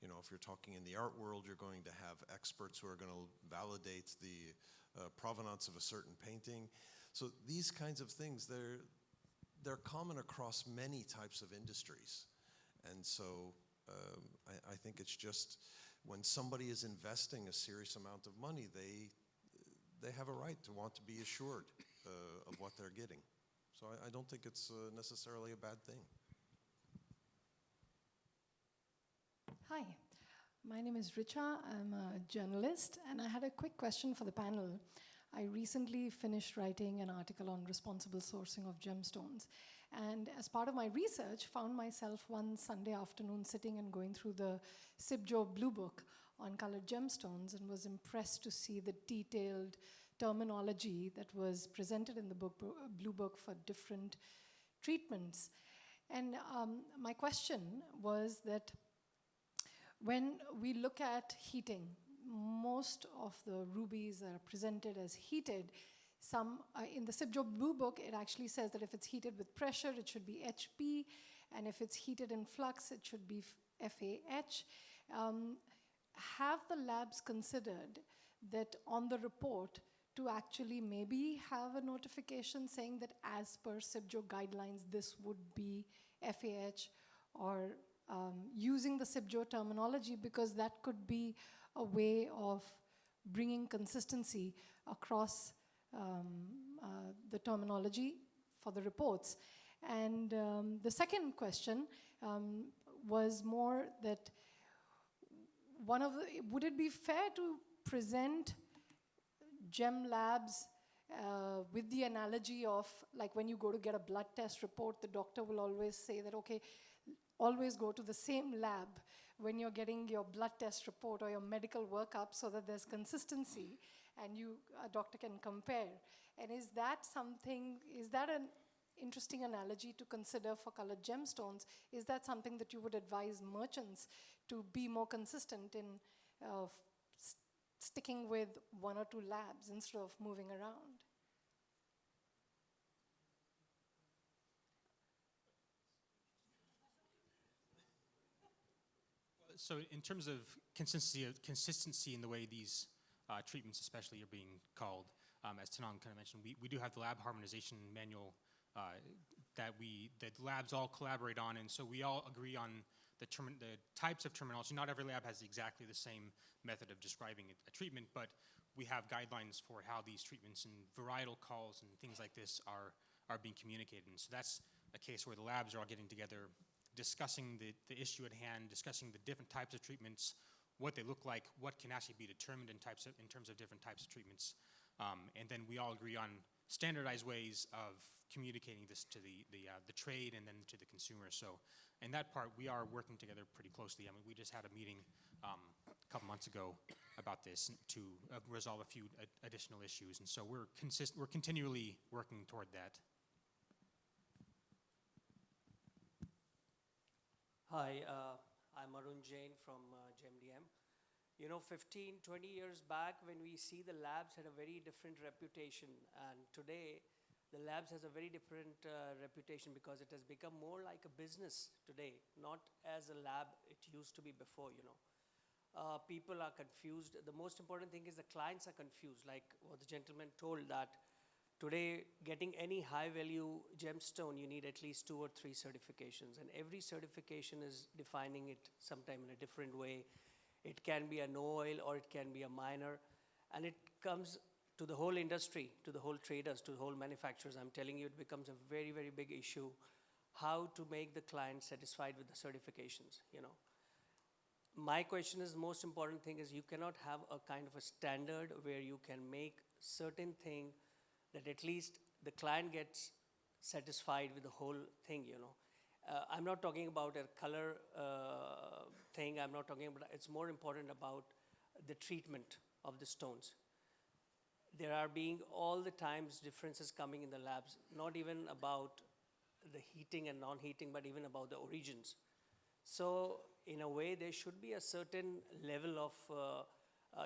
You know, if you're talking in the art world, you're going to have experts who are going to validate the provenance of a certain painting. So these kinds of things, they're common across many types of industries. And so I think it's just, when somebody is investing a serious amount of money, they have a right to want to be assured of what they're getting. So I don't think it's necessarily a bad thing. Hi, my name is Richa. I'm a journalist, and I had a quick question for the panel. I recently finished writing an article on responsible sourcing of gemstones, and as part of my research, found myself one Sunday afternoon sitting and going through the Sibjo Blue Book on colored gemstones, and was impressed to see the detailed terminology that was presented in the Blue Book for different treatments. And my question was that when we look at heating, most of the rubies are presented as heated. Some, in the Sibjo Blue Book, it actually says that if it's heated with pressure, it should be HP, and if it's heated in flux, it should be FAH. Have the labs considered that on the report to actually maybe have a notification saying that as per Sibjo guidelines, this would be FAH, or using the CIBJO terminology, because that could be a way of bringing consistency across the terminology for the reports. And the second question was more that would it be fair to present Gem Labs with the analogy of, like, when you go to get a blood test report, the doctor will always say that, okay, always go to the same lab when you're getting your blood test report or your medical workup, so that there's consistency and a doctor can compare. And is that an interesting analogy to consider for colored gemstones? Is that something that you would advise merchants to be more consistent in sticking with one or two labs instead of moving around? So in terms of consistency in the way these treatments especially are being called, as Thanong kind of mentioned, we do have the lab harmonization manual that the labs all collaborate on, and so we all agree on the types of terminology. Not every lab has exactly the same method of describing a treatment, but we have guidelines for how these treatments and varietal calls and things like this are being communicated. And so that's a case where the labs are all getting together, discussing the issue at hand, discussing the different types of treatments, what they look like, what can actually be determined in terms of different types of treatments. And then we all agree on standardized ways of communicating this to the trade and then to the consumer. So in that part, we are working together pretty closely. I mean, we just had a meeting a couple months ago about this to resolve a few additional issues. And so we're continually working toward that. Hi, I'm Arun Jain from GemDM. You know, 15, 20 years back, when we see the labs had a very different reputation, and today the labs has a very different reputation because it has become more like a business today, not as a lab it used to be before, you know. People are confused. The most important thing is the clients are confused, like what the gentleman told, that today getting any high value gemstone, you need at least 2 or 3 certifications, and every certification is defining it sometime in a different way. It can be a no oil or it can be a minor, and it comes to the whole industry, to the whole traders, to the whole manufacturers. I'm telling you, it becomes a very, very big issue how to make the client satisfied with the certifications, you know. My question is, the most important thing is you cannot have a kind of a standard where you can make certain thing that at least the client gets satisfied with the whole thing, you know. I'm not talking about a color thing. I'm not talking about, it's more important about the treatment of the stones. There are being all the times differences coming in the labs, not even about the heating and non-heating, but even about the origins. So in a way, there should be a certain level of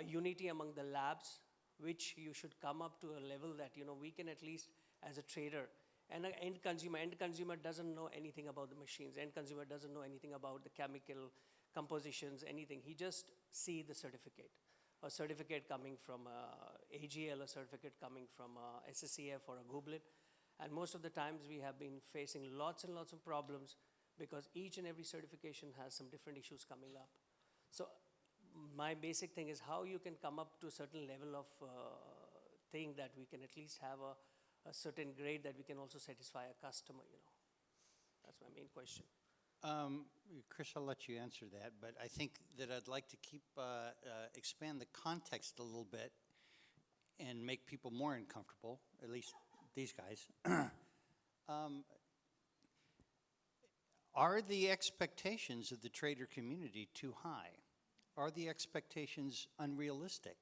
unity among the labs, which you should come up to a level that, you know, we can at least, as a trader, and an end consumer doesn't know anything about the machines. End consumer doesn't know anything about the chemical compositions, anything. He just see the certificate. A certificate coming from AGL, a certificate coming from SSCF or a Googlet. And most of the times we have been facing lots and lots of problems because each and every certification has some different issues coming up. So my basic thing is how you can come up to a certain level of thing that we can at least have a certain grade that we can also satisfy a customer, you know. That's my main question. Chris, I'll let you answer that, but I think that I'd like to expand the context a little bit and make people more uncomfortable, at least these guys. Are the expectations of the trader community too high? Are the expectations unrealistic?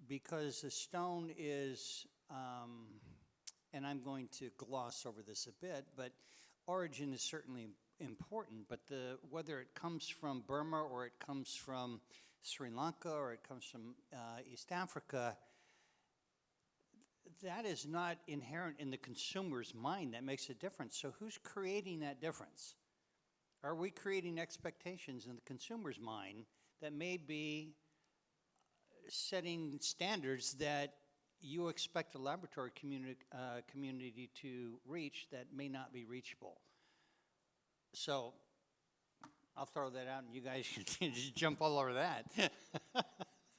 Because the stone is, and I'm going to gloss over this a bit, but origin is certainly important, but whether it comes from Burma or it comes from Sri Lanka or it comes from East Africa, that is not inherent in the consumer's mind. That makes a difference. So who's creating that difference? Are we creating expectations in the consumer's mind that may be setting standards that you expect a laboratory community to reach that may not be reachable? So I'll throw that out and you guys can just jump all over that.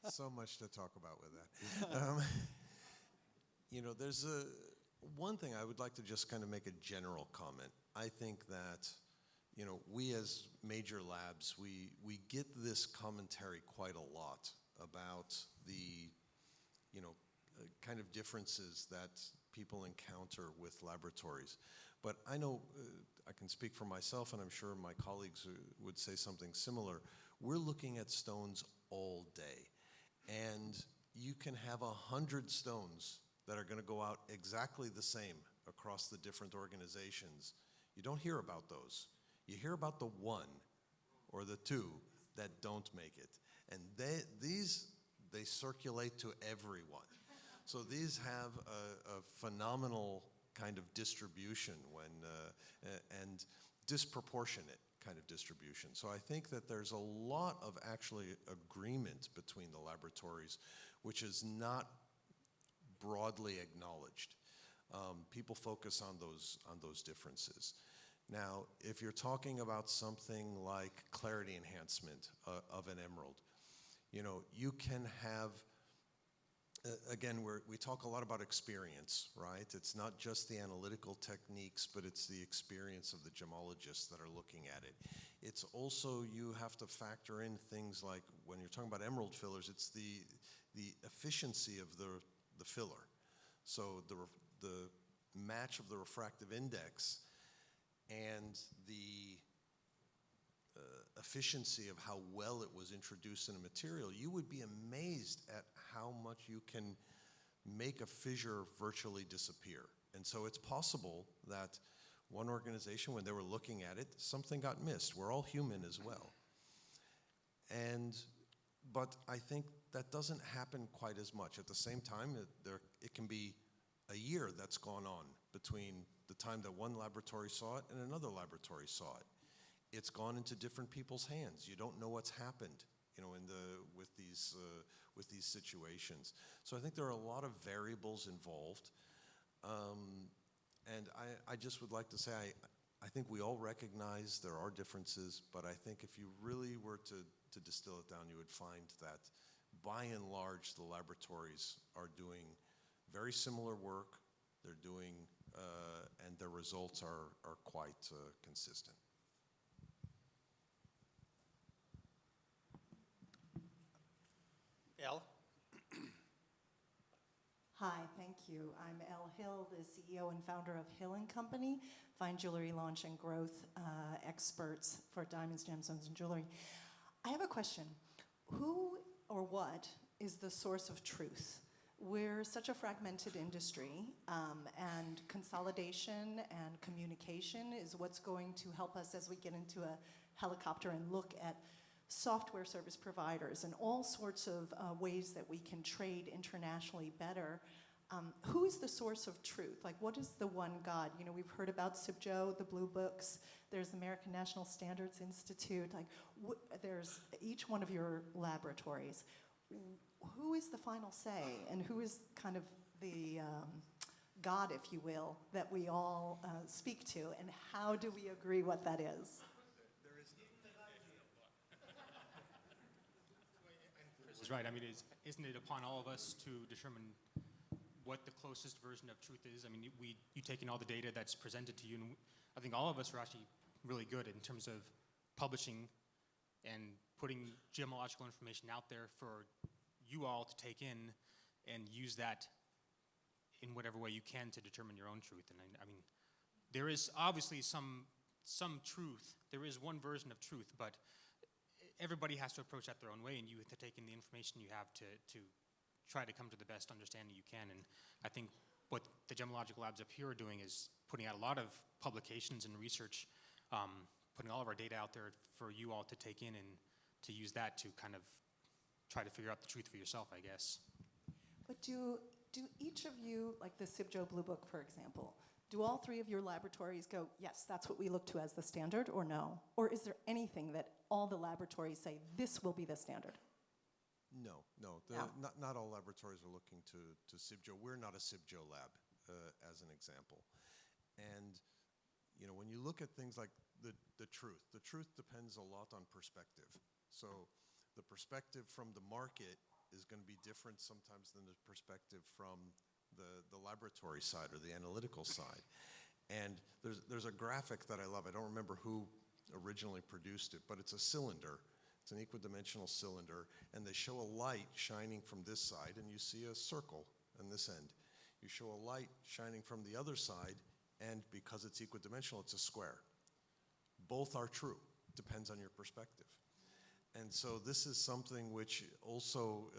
So much to talk about with that. You know, there's one thing I would like to just kind of make a general comment. I think that, you know, we as major labs, we get this commentary quite a lot about the, you know, kind of differences that people encounter with laboratories. But I know, I can speak for myself, and I'm sure my colleagues would say something similar. We're looking at stones all day. And you can have 100 stones that are going to go out exactly the same across the different organizations. You don't hear about those. You hear about the one or the two that don't make it. And they circulate to everyone. So these have a phenomenal kind of distribution and disproportionate kind of distribution. So I think that there's a lot of actually agreement between the laboratories, which is not broadly acknowledged. People focus on those differences. Now, if you're talking about something like clarity enhancement of an emerald, you know, you can have, again, we talk a lot about experience, right? It's not just the analytical techniques, but it's the experience of the gemologists that are looking at it. It's also, you have to factor in things like, when you're talking about emerald fillers, it's the efficiency of the filler. So the match of the refractive index and the efficiency of how well it was introduced in a material, you would be amazed at how much you can make a fissure virtually disappear. And so it's possible that one organization, when they were looking at it, something got missed. We're all human as well. But I think that doesn't happen quite as much. At the same time, it can be a year that's gone on between the time that one laboratory saw it and another laboratory saw it. It's gone into different people's hands. You don't know what's happened, you know, with these situations. So I think there are a lot of variables involved. And I just would like to say, I think we all recognize there are differences, but I think if you really were to distill it down, you would find that by and large, the laboratories are doing very similar work. They're doing, and their results are quite consistent. Elle? Hi, thank you. I'm Elle Hill, the CEO and founder of Hill & Company, fine jewelry launch and growth experts for diamonds, gemstones, and jewelry. I have a question. Who or what is the source of truth? We're such a fragmented industry, and consolidation and communication is what's going to help us as we get into a helicopter and look at software service providers and all sorts of ways that we can trade internationally better. Who is the source of truth? Like, what is the one God? You know, we've heard about CIBJO, the Blue Books. There's the American National Standards Institute. Like, there's each one of your laboratories. Who is the final say, and who is kind of the God, if you will, that we all speak to, and how do we agree what that is? Chris is right. I mean, isn't it upon all of us to determine what the closest version of truth is? I mean, you take in all the data that's presented to you, and I think all of us are actually really good in terms of publishing and putting gemological information out there for you all to take in and use that in whatever way you can to determine your own truth. And I mean, there is obviously some truth. There is one version of truth, but everybody has to approach that their own way, and you have to take in the information you have to try to come to the best understanding you can. And I think what the Gemological Labs up here are doing is putting out a lot of publications and research, putting all of our data out there for you all to take in and to use that to kind of try to figure out the truth for yourself, I guess. But do each of you, like the CIBJO Blue Book, for example, do all three of your laboratories go, yes, that's what we look to as the standard, or no? Or is there anything that all the laboratories say, this will be the standard? No. No. Not all laboratories are looking to CIBJO. We're not a CIBJO lab, as an example. And, you know, when you look at things like the truth. The truth depends a lot on perspective. So the perspective from the market is going to be different sometimes than the perspective from the laboratory side or the analytical side. And there's a graphic that I love. I don't remember who originally produced it, but it's a cylinder. It's an equidimensional cylinder, and they show a light shining from this side, and you see a circle on this end. You show a light shining from the other side, and because it's equidimensional, it's a square. Both are true. Depends on your perspective. And so this is something which also,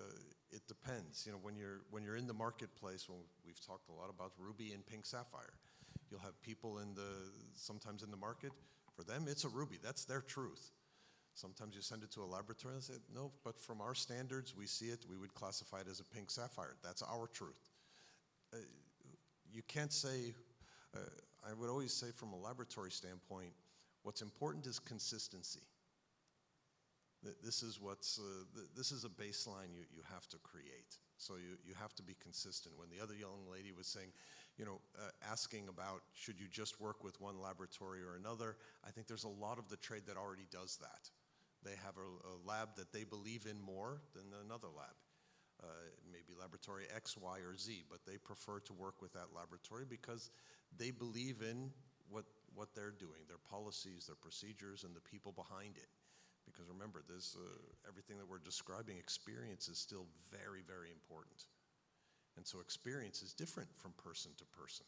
it depends. You know, when you're in the marketplace, when we've talked a lot about ruby and pink sapphire, you'll have people sometimes in the market, for them it's a ruby, that's their truth. Sometimes you send it to a laboratory and say, no, but from our standards, we see it, we would classify it as a pink sapphire. That's our truth. You can't say, I would always say from a laboratory standpoint, what's important is consistency. This is a baseline you have to create. So you have to be consistent. When the other young lady was saying, you know, asking about should you just work with one laboratory or another, I think there's a lot of the trade that already does that. They have a lab that they believe in more than another lab. Maybe laboratory X, Y, or Z, but they prefer to work with that laboratory because they believe in what they're doing, their policies, their procedures, and the people behind it. Because remember, everything that we're describing, experience is still very, very important. And so experience is different from person to person.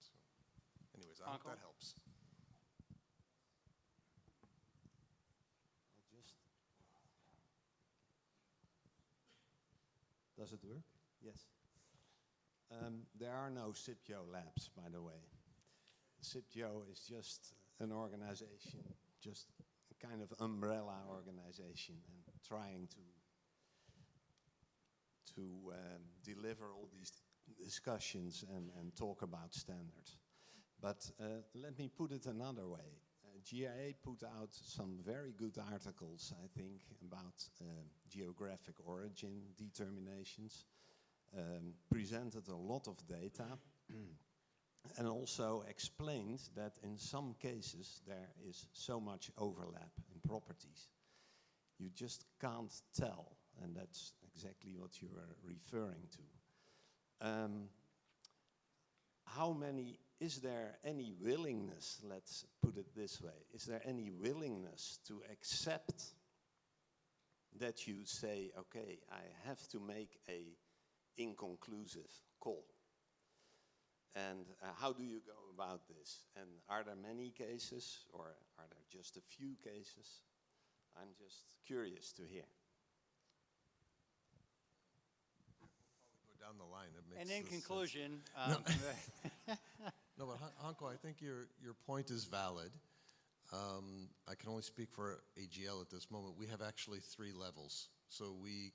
So, anyways, I hope that helps. Does it work? Yes. There are no CIPGEO labs, by the way. CIPGEO is just an organization, just a kind of umbrella organization, and trying to deliver all these discussions and talk about standards. But let me put it another way. GIA put out some very good articles, I think, about geographic origin determinations, presented a lot of data, and also explained that in some cases there is so much overlap in properties. You just can't tell, and that's exactly what you are referring to. Is there any willingness, let's put it this way, is there any willingness to accept that you say, okay, I have to make a inconclusive call? And how do you go about this? And are there many cases, or are there just a few cases? I'm just curious to hear. Down the line. And in conclusion, no, but Hanko, I think your point is valid. I can only speak for AGL at this moment. We have actually 3 levels. So we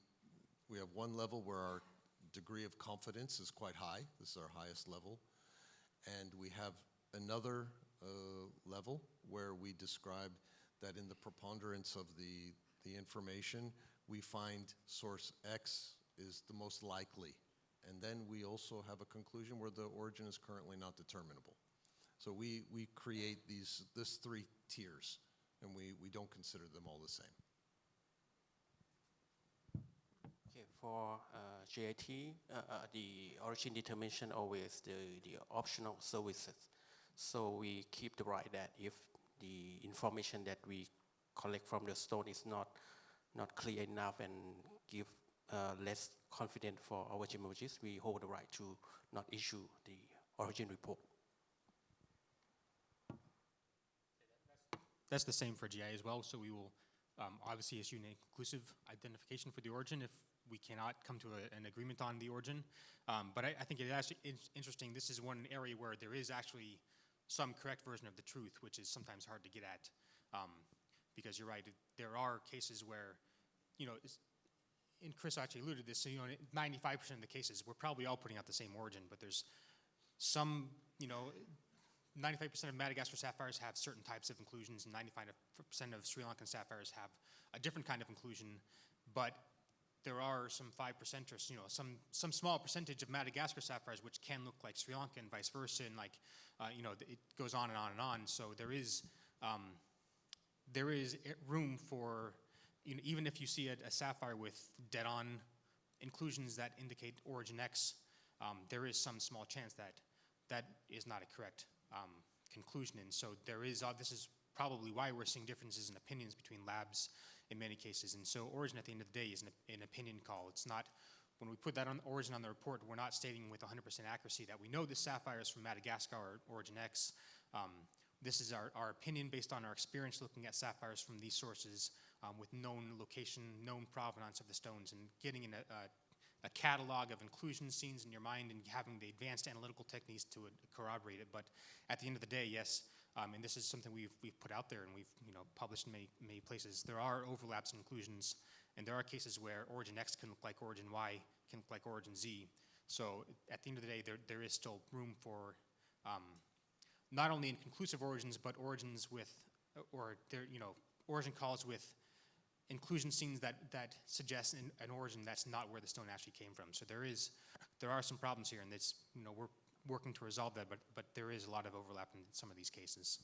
have one level where our degree of confidence is quite high. This is our highest level. And we have another level where we describe that in the preponderance of the information, we find source X is the most likely. And then we also have a conclusion where the origin is currently not determinable. So we create these 3 tiers, and we don't consider them all the same. Okay, for GIT, the origin determination always the optional services. So we keep the right that if the information that we collect from the stone is not clear enough and give less confident for our gemologists, we hold the right to not issue the origin report. That's the same for GI as well. So we will obviously issue an inconclusive identification for the origin if we cannot come to an agreement on the origin. But I think it is actually interesting. This is one area where there is actually some correct version of the truth, which is sometimes hard to get at. Because you're right, there are cases where, you know, and Chris actually alluded to this, so, you know, 95% of the cases, we're probably all putting out the same origin, but there's some, you know, 95% of Madagascar sapphires have certain types of inclusions, and 95% of Sri Lankan sapphires have a different kind of inclusion, but there are some 5% or some small percentage of Madagascar sapphires which can look like Sri Lanka and vice versa, and like it goes on and on and on. So there is room for even if you see a sapphire with dead-on inclusions that indicate origin X, there is some small chance that that is not a correct conclusion. And so there is this is probably why we're seeing differences in opinions between labs in many cases. And so origin at the end of the day is an opinion call. It's not, when we put that on origin on the report, we're not stating with 100% accuracy that we know this sapphire is from Madagascar or origin X. This is our opinion based on our experience looking at sapphires from these sources with known location, known provenance of the stones, and getting in a catalog of inclusion scenes in your mind and having the advanced analytical techniques to corroborate it. But at the end of the day, yes, and this is something we've put out there and we've published in many places. There are overlaps and inclusions, and there are cases where origin X can look like origin Y, can look like origin Z. So at the end of the day, there is still room for not only inconclusive origins, but origins with, origin calls with inclusion scenes that suggest an origin that's not where the stone actually came from. So there are some problems here, and it's we're working to resolve that, but there is a lot of overlap in some of these cases.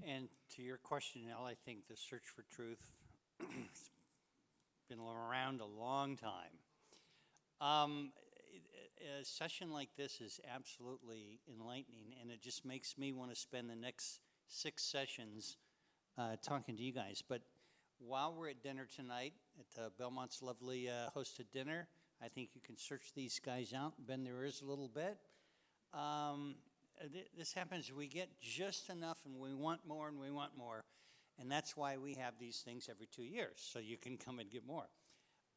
And to your question, Al, I think the search for truth has been around a long time. A session like this is absolutely enlightening, and it just makes me want to spend the next 6 sessions talking to you guys. But while we're at dinner tonight, at Belmont's lovely hosted dinner, I think you can search these guys out, bend their ears a little bit. This happens, we get just enough and we want more and we want more. And that's why we have these things every 2 years, so you can come and get more.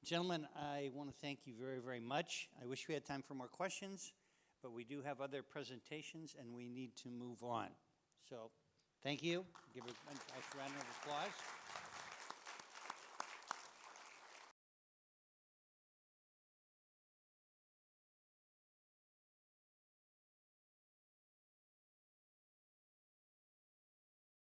Gentlemen, I want to thank you very, very much. I wish we had time for more questions, but we do have other presentations and we need to move on. So thank you. Give a nice round of applause.